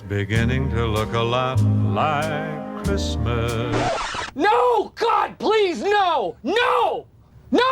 beginning to look a lot like Christmas. No! God, please, no! No! No!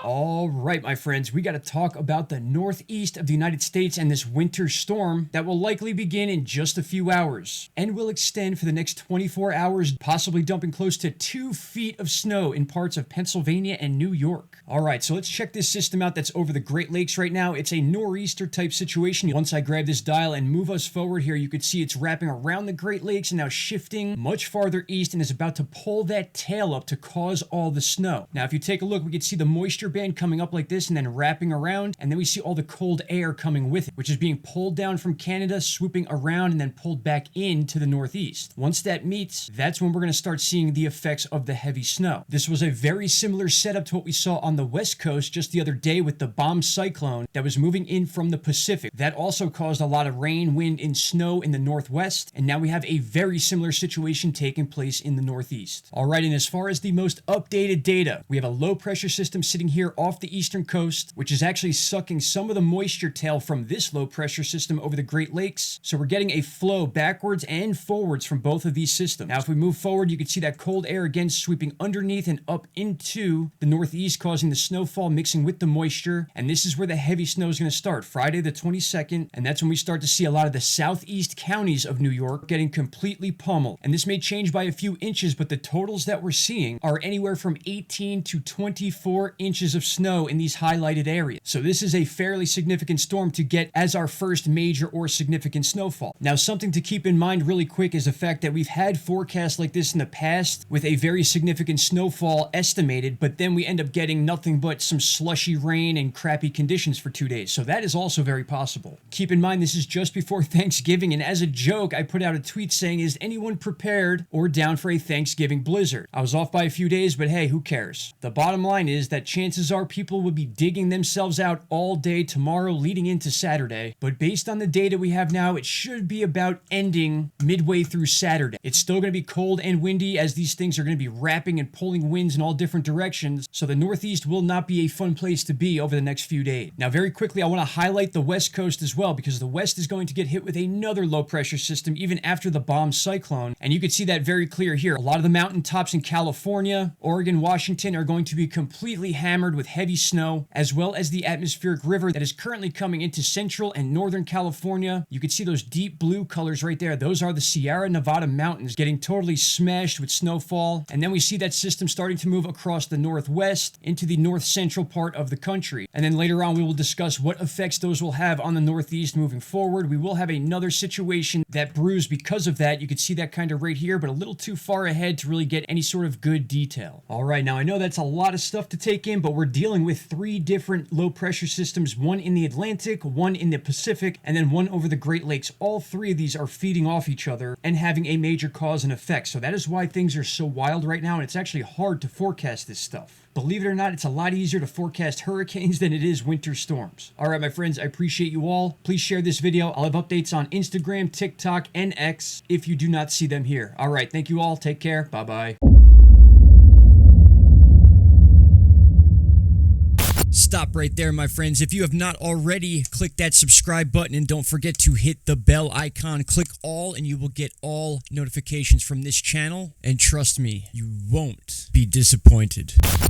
All right, my friends, we got to talk about the northeast of the United States and this winter storm that will likely begin in just a few hours and will extend for the next 24 hours, possibly dumping close to 2 feet of snow in parts of Pennsylvania and New York. All right, so let's check this system out that's over the Great Lakes right now. It's a nor'easter type situation. Once I grab this dial and move us forward here, you can see it's wrapping around the Great Lakes and now shifting much farther east and is about to pull that tail up to cause all the snow. Now, if you take a look, we can see the moisture band coming up like this and then wrapping around, and then we see all the cold air coming with it, which is being pulled down from Canada, swooping around and then pulled back into the northeast. Once that meets, that's when we're going to start seeing the effects of the heavy snow. This was a very similar setup to what we saw on the west coast just the other day with the bomb cyclone that was moving in from the Pacific. That also caused a lot of rain, wind, and snow in the northwest, and now we have a very similar situation taking place in the northeast. All right, and as far as the most updated data, we have a low pressure system sitting here off the eastern coast, which is actually sucking some of the moisture tail from this low pressure system over the Great Lakes. So we're getting a flow backwards and forwards from both of these systems. Now, if we move forward, you can see that cold air again sweeping underneath and up into the northeast, causing the snowfall mixing with the moisture. And this is where the heavy snow is going to start, Friday the 22nd. And that's when we start to see a lot of the southeast counties of New York getting completely pummeled. And this may change by a few inches, but the totals that we're seeing are anywhere from 18 to 24 inches of snow in these highlighted areas. So this is a fairly significant storm to get as our first major or significant snowfall. Now, something to keep in mind really quick is the fact that we've had forecasts like this in the past with a very significant snowfall estimated, but then we end up getting nothing but some slushy rain and crappy conditions for 2 days. So that is also very possible. Keep in mind, this is just before Thanksgiving, and as a joke, I put out a tweet saying, is anyone prepared or down for a Thanksgiving blizzard? I was off by a few days, but hey, who cares? The bottom line is that chances are people would be digging themselves out all day tomorrow leading into Saturday, but based on the data we have now, it should be about ending midway through Saturday. It's still going to be cold and windy as these things are going to be wrapping and pulling winds in all different directions, so the northeast will not be a fun place to be over the next few days. Now, very quickly, I want to highlight the west coast as well, because the west is going to get hit with another low pressure system even after the bomb cyclone, and you can see that very clear here. A lot of the mountaintops in California, Oregon, Washington are going to be completely hammered with heavy snow, as well as the atmospheric river that is currently coming into central and northern California. You can see those deep blue colors right there. Those are the Sierra Nevada mountains getting totally smashed with snowfall. And then we see that system starting to move across the northwest into the north central part of the country. And then later on, we will discuss what effects those will have on the northeast moving forward. We will have another situation that brews because of that. You can see that kind of right here, but a little too far ahead to really get any sort of good detail. All right, now I know that's a lot of stuff to take in, but we're dealing with 3 different low pressure systems, one in the Atlantic, one in the Pacific, and then one over the Great Lakes. All 3 of these are feeding off each other and having a major cause and effect. So that is why things are so wild right now, and it's actually hard to forecast this stuff. Believe it or not, it's a lot easier to forecast hurricanes than it is winter storms. All right, my friends, I appreciate you all. Please share this video. I'll have updates on Instagram, TikTok, and X if you do not see them here. All right, thank you all. Take care. Bye-bye. Stop right there, my friends. If you have not already, click that subscribe button and don't forget to hit the bell icon. Click all and you will get all notifications from this channel. And trust me, you won't be disappointed.